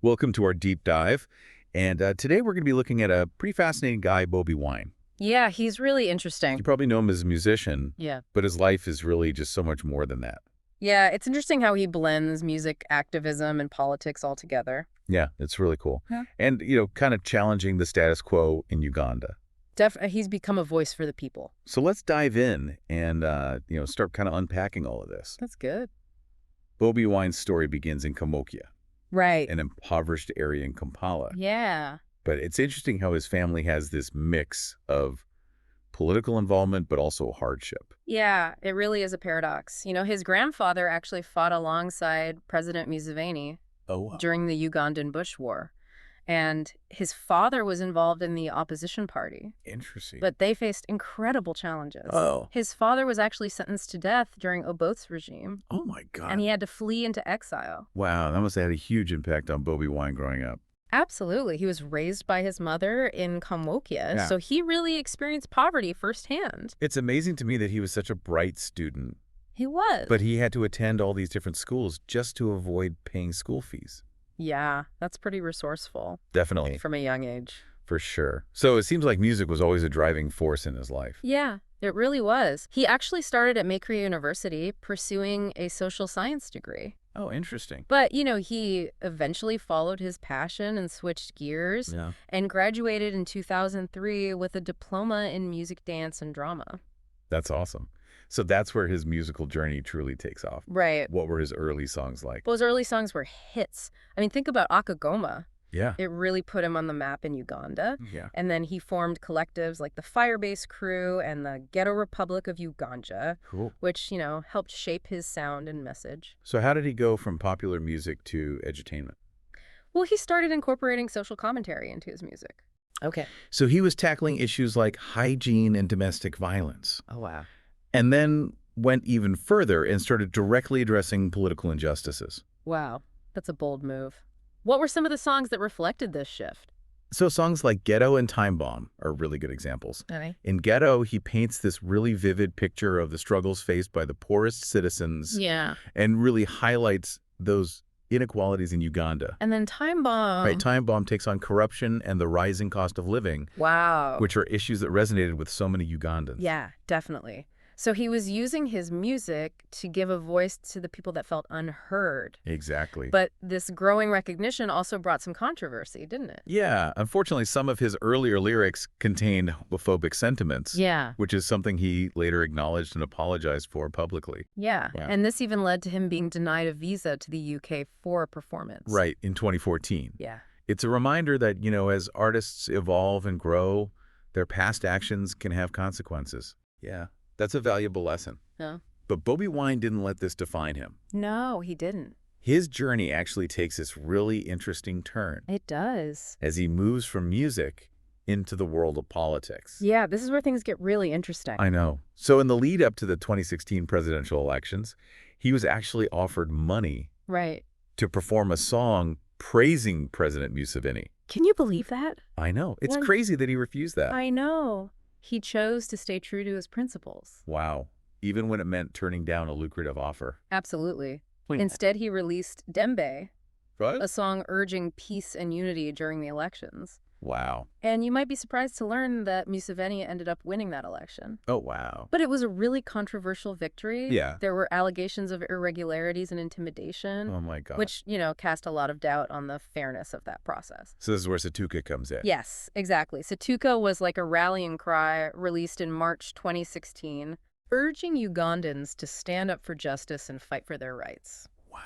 Welcome to our deep dive. And today we're going to be looking at a pretty fascinating guy, Bobi Wine. Yeah, he's really You interesting. probably know him as a musician, Yeah. but his life is really just so much more than that. Yeah, it's interesting how he blends music, activism, and politics all together. Yeah, it's really cool. Yeah. And, kind of challenging the status quo in Uganda. He's become a voice for the people. So let's dive in and, start kind of unpacking all of this. That's good. Bobi Wine's story begins in Kamokia, Right. an impoverished area in Kampala. Yeah. But it's interesting how his family has this mix of political involvement, but also hardship. Yeah, it really is a paradox. His grandfather actually fought alongside President Museveni Oh, wow. during the Ugandan Bush War. And his father was involved in the opposition party. Interesting. But they faced incredible challenges. Oh. His father was actually sentenced to death during Obote's regime. Oh, my God. And he had to flee into exile. Wow, that must have had a huge impact on Bobi Wine growing up. Absolutely. He was raised by his mother in Kamokia, Yeah. so he really experienced poverty firsthand. It's amazing to me that he was such a bright student, He was. but he had to attend all these different schools just to avoid paying school fees. Yeah, that's pretty resourceful Definitely, from a young age. for sure. So it seems like music was always a driving force in his life. Yeah, it really was. He actually started at Makerere University pursuing a social science degree. Oh, interesting. But, he eventually followed his passion and switched gears Yeah. and graduated in 2003 with a diploma in music, dance, and drama. That's awesome. So that's where his musical journey truly takes off. Right. What were his early songs like? Those early songs were hits. I mean, think about Akagoma. Yeah. It really put him on the map in Uganda. Yeah. And then he formed collectives like the Firebase Crew and the Ghetto Republic of Uganda, Cool. which, helped shape his sound and message. So how did he go from popular music to edutainment? Well, he started incorporating social commentary into his music. Okay. So he was tackling issues like hygiene and domestic violence. Oh, wow. And then went even further and started directly addressing political injustices. Wow. That's a bold move. What were some of the songs that reflected this shift? So songs like Ghetto and Time Bomb are really good examples. Okay. In Ghetto, he paints this really vivid picture of the struggles faced by the poorest citizens Yeah. and really highlights those inequalities in Uganda. And then Time Bomb. Right, Time Bomb takes on corruption and the rising cost of living, Wow. which are issues that resonated with so many Ugandans. Yeah, definitely. So he was using his music to give a voice to the people that felt unheard. Exactly. But this growing recognition also brought some controversy, didn't it? Yeah, unfortunately, some of his earlier lyrics contained homophobic sentiments. Yeah. Which is something he later acknowledged and apologized for publicly. Yeah. And this even led to him being denied a visa to the UK for a performance. Right, in 2014. Yeah. It's a reminder that, as artists evolve and grow, their past actions can have consequences. Yeah, that's a valuable lesson. No. But Bobi Wine didn't let this define him. No, he didn't. His journey actually takes this really interesting turn It does. as he moves from music into the world of politics. Yeah, this is where things get really interesting. I know. So in the lead up to the 2016 presidential elections, he was actually offered money Right. to perform a song praising President Museveni. Can you believe that? I know. It's Well, crazy that he refused that. I know. He chose to stay true to his principles. Wow. Even when it meant turning down a lucrative offer. Absolutely. Wait. Instead, he released Dembe, Right? a song urging peace and unity during the elections. Wow. And you might be surprised to learn that Museveni ended up winning that election. Oh, wow. But it was a really controversial victory. Yeah. There were allegations of irregularities and intimidation, Oh, my God. which, cast a lot of doubt on the fairness of that process. So this is where Satuka comes in. Yes, exactly. Satuka was like a rallying cry released in March 2016, urging Ugandans to stand up for justice and fight for their rights. Wow.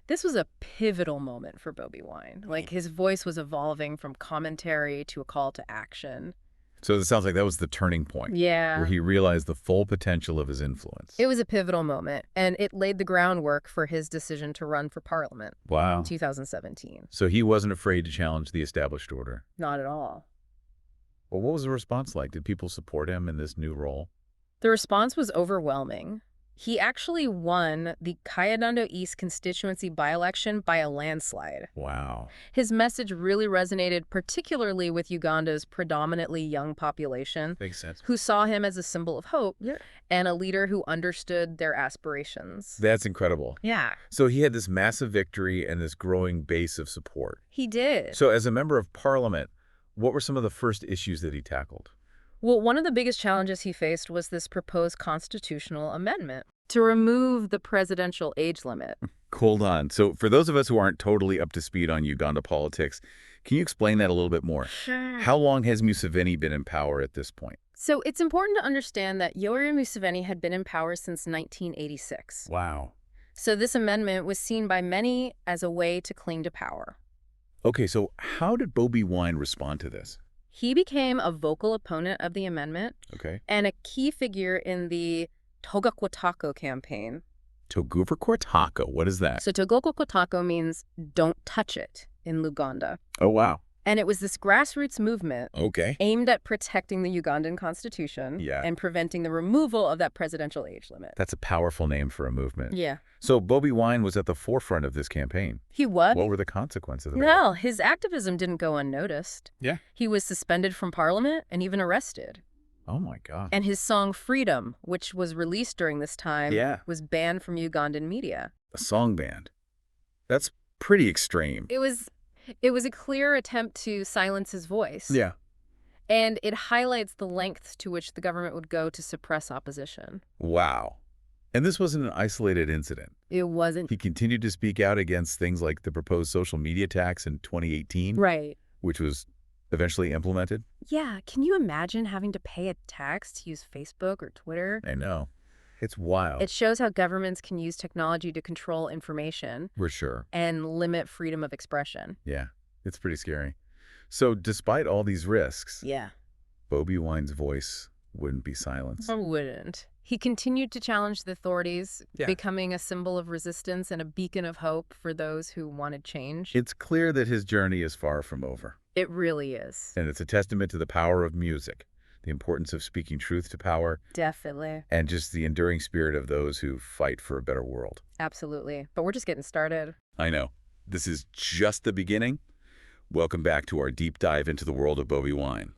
This was a pivotal moment for Bobi Wine. Like, his voice was evolving from commentary to a call to action. So it sounds like that was the turning point. Yeah. Where he realized the full potential of his influence. It was a pivotal moment, and it laid the groundwork for his decision to run for parliament Wow. in 2017. So he wasn't afraid to challenge the established order. Not at all. Well, what was the response like? Did people support him in this new role? The response was overwhelming. He actually won the Kyadondo East constituency by-election by a landslide. Wow. His message really resonated particularly with Uganda's predominantly young population, Makes sense. who saw him as a symbol of hope and a leader who understood their aspirations. That's incredible. Yeah. So he had this massive victory and this growing base of support. He did. So as a member of parliament, what were some of the first issues that he tackled? Well, one of the biggest challenges he faced was this proposed constitutional amendment to remove the presidential age limit. Hold on. So for those of us who aren't totally up to speed on Uganda politics, can you explain that a little bit more? Sure. How long has Museveni been in power at this point? So it's important to understand that Yoweri Museveni had been in power since 1986. Wow. So this amendment was seen by many as a way to cling to power. Okay, so how did Bobi Wine respond to this? He became a vocal opponent of the amendment Okay. and a key figure in the Toga Kwatako campaign. Toguverkortako, what is that? So Toga Kwatako means don't touch it in Luganda. Oh, wow. And it was this grassroots movement Okay. aimed at protecting the Ugandan constitution and preventing the removal of that presidential age limit. That's a powerful name for a movement. Yeah. So Bobi Wine was at the forefront of this campaign. He was. What were the consequences of that? Well, his activism didn't go unnoticed. Yeah. He was suspended from parliament and even arrested. Oh, my God. And his song Freedom, which was released during this time, was banned from Ugandan media. A song band. That's pretty extreme. It was a clear attempt to silence his voice. Yeah. And it highlights the lengths to which the government would go to suppress opposition. Wow. And this wasn't an isolated incident. It wasn't. He continued to speak out against things like the proposed social media tax in 2018, Right. which was eventually implemented. Yeah. Can you imagine having to pay a tax to use Facebook or Twitter? I know. It's wild. It shows how governments can use technology to control information. For sure. And limit freedom of expression. Yeah. It's pretty scary. So despite all these risks, Bobi Wine's voice wouldn't be silenced. I wouldn't. He continued to challenge the authorities, becoming a symbol of resistance and a beacon of hope for those who wanted change. It's clear that his journey is far from over. It really is. And it's a testament to the power of music, the importance of speaking truth to power. Definitely. And just the enduring spirit of those who fight for a better world. Absolutely. But we're just getting started. I know. This is just the beginning. Welcome back to our deep dive into the world of Bobi Wine.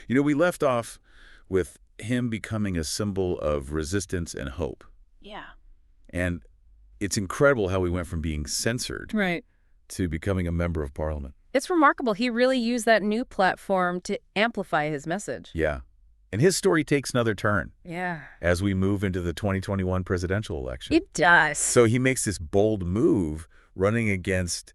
You know, we left off with him becoming a symbol of resistance and hope. Yeah. And it's incredible how we went from being censored to becoming a member of parliament. It's remarkable. He really used that new platform to amplify his message. Yeah. And his story takes another turn. Yeah. As we move into the 2021 presidential election. It does. So he makes this bold move running against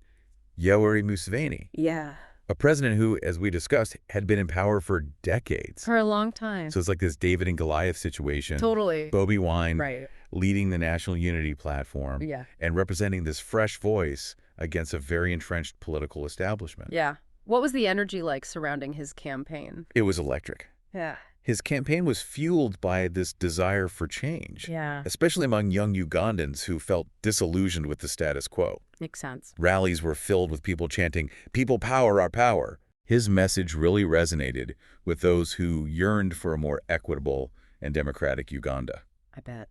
Yoweri Museveni. Yeah. A president who, as we discussed, had been in power for decades. For a long time. So it's like this David and Goliath situation. Totally. Bobi Wine Right. leading the National Unity Platform Yeah. and representing this fresh voice against a very entrenched political establishment. Yeah. What was the energy like surrounding his campaign? It was electric. Yeah. His campaign was fueled by this desire for change, Yeah. especially among young Ugandans who felt disillusioned with the status quo. Makes sense. Rallies were filled with people chanting, "People power our power." His message really resonated with those who yearned for a more equitable and democratic Uganda. I bet.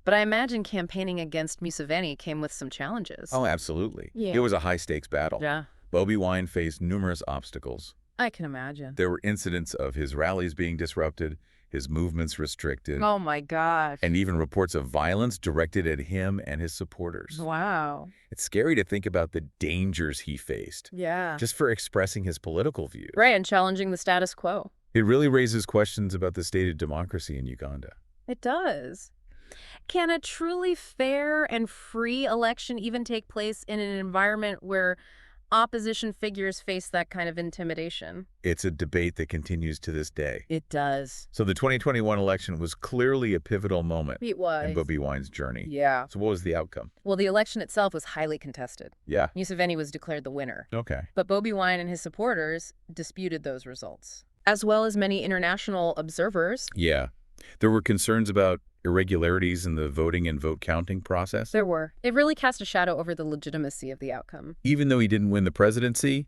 But I imagine campaigning against Museveni came with some challenges. Oh, absolutely. Yeah. It was a high-stakes battle. Yeah. Bobi Wine faced numerous obstacles. I can imagine. There were incidents of his rallies being disrupted, his movements restricted, Oh, my gosh. and even reports of violence directed at him and his supporters. Wow. It's scary to think about the dangers he faced Yeah. just for expressing his political views. Right, and challenging the status quo. It really raises questions about the state of democracy in Uganda. It does. Can a truly fair and free election even take place in an environment where opposition figures face that kind of intimidation? It's a debate that continues to this day. It does. So the 2021 election was clearly a pivotal moment It was. in Bobi Wine's journey. Yeah. So what was the outcome? Well, the election itself was highly contested. Yeah. Museveni was declared the winner. Okay. But Bobi Wine and his supporters disputed those results, as well as many international observers. Yeah. There were concerns about irregularities in the voting and vote counting process. There were. It really cast a shadow over the legitimacy of the outcome. Even though he didn't win the presidency,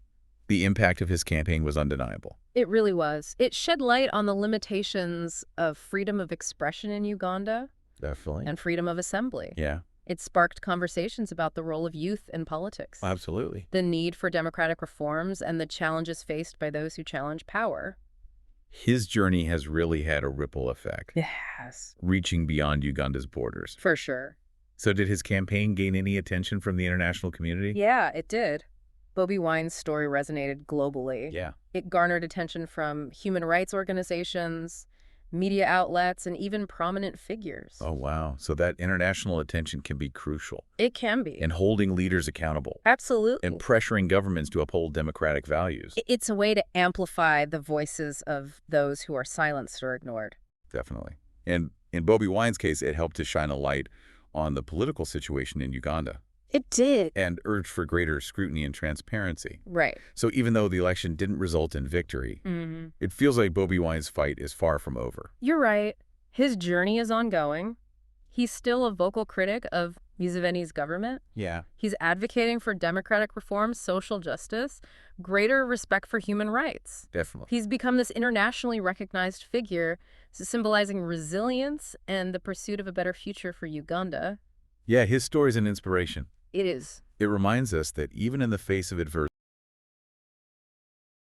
the impact of his campaign was undeniable. It really was. It shed light on the limitations of freedom of expression in Uganda. Definitely. and freedom of assembly. Yeah, It sparked conversations about the role of youth in politics, absolutely. the need for democratic reforms, and the challenges faced by those who challenge power. His journey has really had a ripple effect, Yes. reaching beyond Uganda's borders. For sure. So did his campaign gain any attention from the international community? Yeah, it did. Bobi Wine's story resonated globally. Yeah. It garnered attention from human rights organizations, media outlets, and even prominent figures. Oh, wow. So that international attention can be crucial It can be. in holding leaders accountable Absolutely. and pressuring governments to uphold democratic values. It's a way to amplify the voices of those who are silenced or ignored. Definitely. And in Bobi Wine's case, it helped to shine a light on the political situation in Uganda It did. and urged for greater scrutiny and transparency. Right. So even though the election didn't result in victory, it feels like Bobi Wine's fight is far from over. You're right. His journey is ongoing. He's still a vocal critic of Museveni's government. Yeah. He's advocating for democratic reforms, social justice, greater respect for human rights. Definitely. He's become this internationally recognized figure, symbolizing resilience and the pursuit of a better future for Uganda. Yeah, his story is an inspiration. It is. It reminds us that even in the face of adversity,